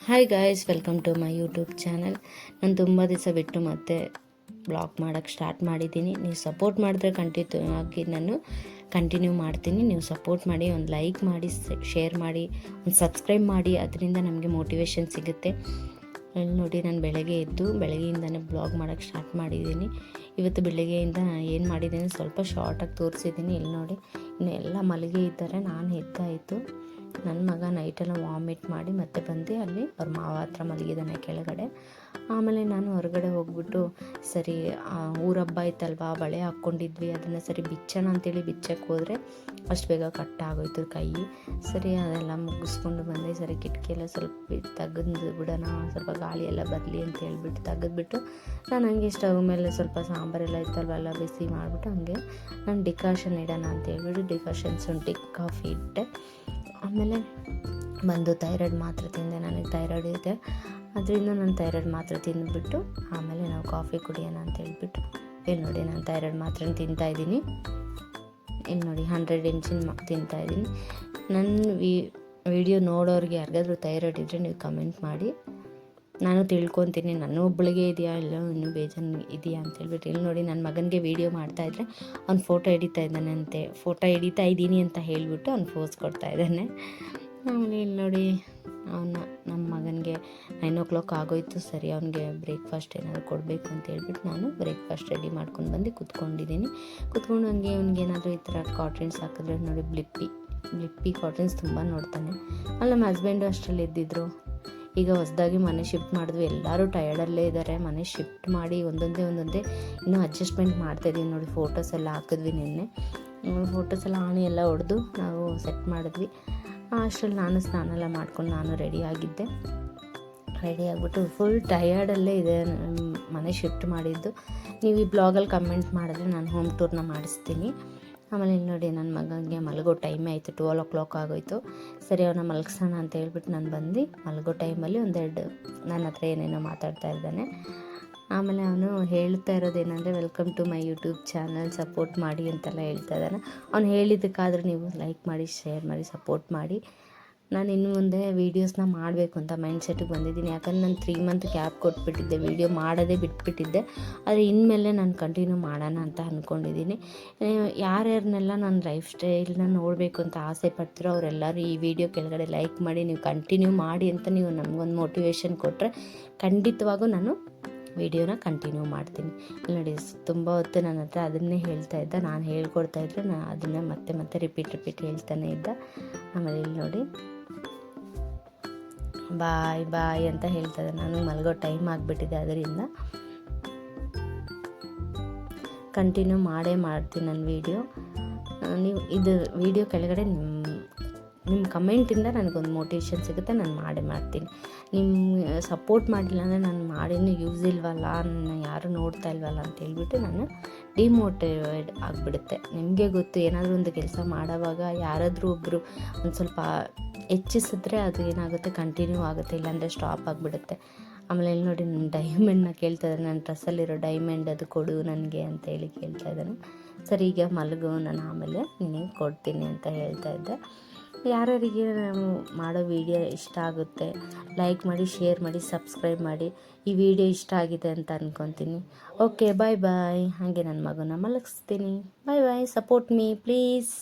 Hi guys, welcome to my YouTube channel. ನಾನು ತುಂಬ ದಿವಸ ಬಿಟ್ಟು ಮತ್ತೆ ಬ್ಲಾಗ್ ಮಾಡೋಕ್ಕೆ ಸ್ಟಾರ್ಟ್ ಮಾಡಿದ್ದೀನಿ. ನೀವು ಸಪೋರ್ಟ್ ಮಾಡಿದ್ರೆ ನಾನು ಕಂಟಿನ್ಯೂ ಮಾಡ್ತೀನಿ. ನೀವು ಸಪೋರ್ಟ್ ಮಾಡಿ, ಒಂದು ಲೈಕ್ ಮಾಡಿ, ಶೇರ್ ಮಾಡಿ, ಒಂದು ಸಬ್ಸ್ಕ್ರೈಬ್ ಮಾಡಿ. ಅದರಿಂದ ನಮಗೆ ಮೋಟಿವೇಶನ್ ಸಿಗುತ್ತೆ. ಇಲ್ಲಿ ನೋಡಿ, ನಾನು ಬೆಳಗ್ಗೆಯಿಂದನೇ ಬ್ಲಾಗ್ ಮಾಡೋಕ್ಕೆ ಸ್ಟಾರ್ಟ್ ಮಾಡಿದ್ದೀನಿ. ಇವತ್ತು ಬೆಳಗ್ಗೆಯಿಂದ ನಾನು ಏನು ಮಾಡಿದ್ದೀನಿ ಸ್ವಲ್ಪ ಶಾರ್ಟಾಗಿ ತೋರಿಸಿದ್ದೀನಿ. ಇಲ್ಲಿ ನೋಡಿ, ಇನ್ನು ಎಲ್ಲ ಮಲಗಿ ಇದ್ದಾರೆ. ನಾನು ಎದ್ದಾಯಿತು. ನನ್ನ ಮಗ ನೈಟೆಲ್ಲ ವಾಮಿಟ್ ಮಾಡಿ ಮತ್ತೆ ಬಂದು ಅಲ್ಲಿ ಅವ್ರ ಮಾವ ಹತ್ರ ಮಲಗಿದ್ದಾನೆ ಕೆಳಗಡೆ. ಆಮೇಲೆ ನಾನು ಹೊರಗಡೆ ಹೋಗ್ಬಿಟ್ಟು ಸರಿ ಊರ ಹಬ್ಬ ಆಯ್ತಲ್ವ, ಬಳೆ ಹಾಕ್ಕೊಂಡಿದ್ವಿ, ಅದನ್ನು ಸರಿ ಬಿಚ್ಚೋಣ ಅಂತೇಳಿ ಬಿಚ್ಚಕ್ಕೆ ಹೋದರೆ ಅಷ್ಟು ಬೇಗ ಕಟ್ಟಾಗೋಯ್ತು ಕೈ. ಸರಿ ಅದೆಲ್ಲ ಮುಗಿಸ್ಕೊಂಡು ಬಂದೆ. ಸರಿ ಕಿಟಕಿಯೆಲ್ಲ ಸ್ವಲ್ಪ ತೆಗೆದು ಬಿಡೋಣ, ಸ್ವಲ್ಪ ಗಾಳಿ ಎಲ್ಲ ಬರಲಿ ಅಂತ ಹೇಳ್ಬಿಟ್ಟು ತೆಗೆದ್ಬಿಟ್ಟು ನಾನು ಹಂಗೆ ಸ್ಟವ್ ಮೇಲೆ ಸ್ವಲ್ಪ ಸಾಂಬಾರೆಲ್ಲ ಇತ್ತಲ್ವ ಎಲ್ಲ ಬಿಸಿ ಮಾಡಿಬಿಟ್ಟು ಹಂಗೆ ನಾನು ಡಿಕಾಷನ್ ಇಡೋಣ ಅಂತ ಹೇಳ್ಬಿಟ್ಟು ಡಿಕಾಷನ್ ಶುಂಠಿ ಕಾಫಿ ಇಟ್ಟೆ. ಆಮೇಲೆ ಬಂದು ಥೈರಾಯ್ಡ್ ಮಾತ್ರೆ ತಿಂದೆ. ನನಗೆ ಥೈರಾಯ್ಡ್ ಇದೆ, ಅದರಿಂದ ನಾನು ಥೈರಾಯ್ಡ್ ಮಾತ್ರೆ ತಿಂದುಬಿಟ್ಟು ಆಮೇಲೆ ನಾವು ಕಾಫಿ ಕುಡಿಯೋಣ ಅಂತ ಹೇಳ್ಬಿಟ್ಟು ಇಲ್ಲಿ ನೋಡಿ, ನಾನು ಥೈರಾಯ್ಡ್ ಮಾತ್ರೆ ತಿಂತಾಯಿದ್ದೀನಿ. ಇಲ್ಲಿ ನೋಡಿ 100 ಎಂಜಿನ್ ತಿಂತಾಯಿದ್ದೀನಿ. ನನ್ನ ವಿಡಿಯೋ ನೋಡೋರಿಗೆ ಯಾರಿಗಾದ್ರೂ ಥೈರಾಯ್ಡ್ ಇದ್ದರೆ ನೀವು ಕಮೆಂಟ್ ಮಾಡಿ, ನಾನು ತಿಳ್ಕೊತೀನಿ ನನ್ನ ಒಬ್ಬಳಿಗೆ ಇದೆಯಾ ಇಲ್ಲ ಇನ್ನೂ ಬೇಜಾನು ಇದೆಯಾ ಅಂತ ಹೇಳ್ಬಿಟ್ಟು. ಇಲ್ಲಿ ನೋಡಿ, ನನ್ನ ಮಗನಿಗೆ ವೀಡಿಯೋ ಮಾಡ್ತಾಯಿದ್ರೆ ಅವ್ನು ಫೋಟೋ ಹಿಡಿತಾ ಇದ್ದೀನಿ ಅಂತ ಹೇಳಿಬಿಟ್ಟು ಅವ್ನು ಪೋಸ್ ಕೊಡ್ತಾ ಇದ್ದಾನೆ. ಆಮೇಲೆ ಇಲ್ಲಿ ನೋಡಿ, ನಮ್ಮ ಮಗನಿಗೆ 9 o'clock ಆಗೋಯ್ತು. ಸರಿ, ಅವನಿಗೆ ಬ್ರೇಕ್ಫಾಸ್ಟ್ ಏನಾದರೂ ಕೊಡಬೇಕು ಅಂತ ಹೇಳ್ಬಿಟ್ಟು ನಾನು ಬ್ರೇಕ್ಫಾಸ್ಟ್ ರೆಡಿ ಮಾಡ್ಕೊಂಡು ಬಂದು ಕುತ್ಕೊಂಡು ಹಂಗೆ ಅವ್ನಿಗೇನಾದರೂ ಈ ಥರ ಕಾಟನ್ಸ್ ಹಾಕಿದ್ರೆ ನೋಡಿ, ಬ್ಲಿಪ್ಪಿ ಕಾಟನ್ಸ್ ತುಂಬ ನೋಡ್ತಾನೆ. ಅಲ್ಲಿ ನಮ್ಮ ಹಸ್ಬೆಂಡು ಅಷ್ಟರಲ್ಲಿ ಎದ್ದಿದ್ರು. ಈಗ ಹೊಸದಾಗಿ ಮನೆ ಶಿಫ್ಟ್ ಮಾಡಿದ್ವಿ, ಎಲ್ಲರೂ ಟಯರ್ಡಲ್ಲೇ ಇದ್ದಾರೆ. ಮನೆ ಶಿಫ್ಟ್ ಮಾಡಿ ಒಂದೊಂದೇ ಇನ್ನೂ ಅಡ್ಜಸ್ಟ್ಮೆಂಟ್ ಮಾಡ್ತಾಯಿದ್ದೀವಿ. ನೋಡಿ, ಫೋಟೋಸ್ ಎಲ್ಲ ಹಾಕಿದ್ವಿ ನಿನ್ನೆ. ಫೋಟೋಸ್ ಎಲ್ಲ ಆಣಿ ಎಲ್ಲ ಹೊಡೆದು ನಾವು ಸೆಟ್ ಮಾಡಿದ್ವಿ. ಅಷ್ಟರಲ್ಲಿ ನಾನು ಸ್ನಾನ ಎಲ್ಲ ಮಾಡ್ಕೊಂಡು ನಾನು ರೆಡಿ ಆಗಿಬಿಟ್ಟು ಫುಲ್ ಟಯರ್ಡಲ್ಲೇ ಇದೆ ಮನೆ ಶಿಫ್ಟ್ ಮಾಡಿದ್ದು. ನೀವು ಈ ಬ್ಲಾಗಲ್ಲಿ ಕಮೆಂಟ್ ಮಾಡಿದ್ರೆ ನಾನು ಹೋಮ್ ಟೂರ್ನ ಮಾಡಿಸ್ತೀನಿ. ಆಮೇಲೆ ಇಲ್ಲಿ ನೋಡಿ, ನನ್ನ ಮಗನಿಗೆ ಮಲಗೋ ಟೈಮೇ ಆಯಿತು, 12 o'clock ಆಗೋಯ್ತು. ಸರಿ, ಅವನ್ನ ಮಲಗಿಸೋಣ ಅಂತ ಹೇಳ್ಬಿಟ್ಟು ನಾನು ಬಂದು ಮಲಗೋ ಟೈಮಲ್ಲಿ ಒಂದೆರಡು ನನ್ನ ಹತ್ರ ಏನೇನೋ ಮಾತಾಡ್ತಾ ಇದ್ದಾನೆ. ಆಮೇಲೆ ಅವನು ಹೇಳ್ತಾ ಇರೋದೇನೆಂದರೆ, welcome to my YouTube channel, support ಮಾಡಿ ಅಂತೆಲ್ಲ ಹೇಳ್ತಾ ಇದ್ದಾನೆ. ಅವ್ನು ಹೇಳಿದ್ದಕ್ಕಾದರೂ ನೀವು ಲೈಕ್ ಮಾಡಿ, ಶೇರ್ ಮಾಡಿ, ಸಪೋರ್ಟ್ ಮಾಡಿ. ನಾನು ಇನ್ನು ಮುಂದೆ ವೀಡಿಯೋಸ್ನ ಮಾಡಬೇಕು ಅಂತ ಮೈಂಡ್ಸೆಟ್ಟಿಗೆ ಬಂದಿದ್ದೀನಿ. ಯಾಕಂದ್ರೆ ನಾನು 3 month ಗ್ಯಾಪ್ ಕೊಟ್ಬಿಟ್ಟಿದ್ದೆ, ವೀಡಿಯೋ ಮಾಡೋದೇ ಬಿಟ್ಬಿಟ್ಟಿದ್ದೆ. ಆದರೆ ಇನ್ಮೇಲೆ ನಾನು ಕಂಟಿನ್ಯೂ ಮಾಡೋಣ ಅಂತ ಅಂದ್ಕೊಂಡಿದ್ದೀನಿ. ಯಾರ್ಯಾರನ್ನೆಲ್ಲ ನನ್ನ ಲೈಫ್ ಸ್ಟೈಲ್ನ ನೋಡಬೇಕು ಅಂತ ಆಸೆ ಪಡ್ತೀರೋ ಅವರೆಲ್ಲರೂ ಈ ವಿಡಿಯೋ ಕೆಳಗಡೆ ಲೈಕ್ ಮಾಡಿ, ನೀವು ಕಂಟಿನ್ಯೂ ಮಾಡಿ ಅಂತ ನೀವು ನಮಗೊಂದು ಮೋಟಿವೇಶನ್ ಕೊಟ್ಟರೆ ಖಂಡಿತವಾಗೂ ನಾನು ವಿಡಿಯೋನ ಕಂಟಿನ್ಯೂ ಮಾಡ್ತೀನಿ. ಇಲ್ಲಿ ನೋಡಿ, ತುಂಬ ಹೊತ್ತು ನನ್ನ ಹತ್ರ ಅದನ್ನೇ ಹೇಳ್ತಾ ಇದ್ದ, ನಾನು ಹೇಳ್ಕೊಡ್ತಾಯಿದ್ರೆ ನಾನು ಅದನ್ನೇ ಮತ್ತೆ ರಿಪೀಟ್ ಹೇಳ್ತಾನೆ ಇದ್ದ. ಆಮೇಲೆ ಇಲ್ಲಿ ನೋಡಿ, ಬಾಯ್ ಅಂತ ಹೇಳ್ತಾ ಇದ್ದೆ. ನಾನು ಮಲಗೋ ಟೈಮ್ ಆಗಿಬಿಟ್ಟಿದೆ, ಅದರಿಂದ ಕಂಟಿನ್ಯೂ ಮಾಡ್ತೀನಿ ನನ್ನ ವೀಡಿಯೋ. ನೀವು ಇದು ವೀಡಿಯೋ ಕೆಳಗಡೆ ನಿಮ್ಮ ಕಮೆಂಟಿಂದ ನನಗೊಂದು ಮೋಟಿವೇಶನ್ ಸಿಗುತ್ತೆ, ನಾನು ಮಾಡ್ತೀನಿ. ನಿಮ್ಮ ಸಪೋರ್ಟ್ ಮಾಡಿಲ್ಲ ಅಂದರೆ ನಾನು ಮಾಡಿನೂ ಯೂಸ್ ಇಲ್ವಲ್ಲ, ನನ್ನ ಯಾರೂ ನೋಡ್ತಾ ಇಲ್ವಲ್ಲ ಅಂತ ಹೇಳ್ಬಿಟ್ಟು ನಾನು ಡಿಮೋಟಿವೇಟ್ ಆಗಿಬಿಡುತ್ತೆ. ನಿಮಗೆ ಗೊತ್ತು, ಏನಾದರೂ ಒಂದು ಕೆಲಸ ಮಾಡೋವಾಗ ಯಾರಾದರೂ ಒಬ್ಬರು ಒಂದು ಸ್ವಲ್ಪ ಹೆಚ್ಚಿಸಿದ್ರೆ ಅದು ಏನಾಗುತ್ತೆ, ಕಂಟಿನ್ಯೂ ಆಗುತ್ತೆ, ಇಲ್ಲಾಂದರೆ ಸ್ಟಾಪ್ ಆಗಿಬಿಡುತ್ತೆ. ಆಮೇಲೆ ಇಲ್ಲಿ ನೋಡಿ, ನನ್ನ ಡೈಮಂಡ್ನ ಕೇಳ್ತಾ ಇದ್ದಾನೆ, ನನ್ನ ಡ್ರೆಸ್ಸಲ್ಲಿರೋ ಡೈಮಂಡ್ ಅದು ಕೊಡು ನನಗೆ ಅಂತ ಹೇಳಿ ಕೇಳ್ತಾ ಇದ್ದಾನೆ. ಸರಿ, ಈಗ ಮಲಗು, ನಾನು ಆಮೇಲೆ ನಿನಗೆ ಕೊಡ್ತೀನಿ ಅಂತ ಹೇಳ್ತಾ ಇದ್ದೆ. ಯಾರ್ಯಾರಿಗೆ ನಾವು ಮಾಡೋ ವಿಡಿಯೋ ಇಷ್ಟ ಆಗುತ್ತೆ ಲೈಕ್ ಮಾಡಿ, ಶೇರ್ ಮಾಡಿ, ಸಬ್ಸ್ಕ್ರೈಬ್ ಮಾಡಿ. ಈ ವಿಡಿಯೋ ಇಷ್ಟ ಆಗಿದೆ ಅಂತ ಅಂದ್ಕೊತೀನಿ. ಓಕೆ, ಬಾಯ್. ಹಾಗೆ ನನ್ನ ಮಗನ ಮಲಗಿಸ್ತೀನಿ. ಬಾಯ್. Support me please.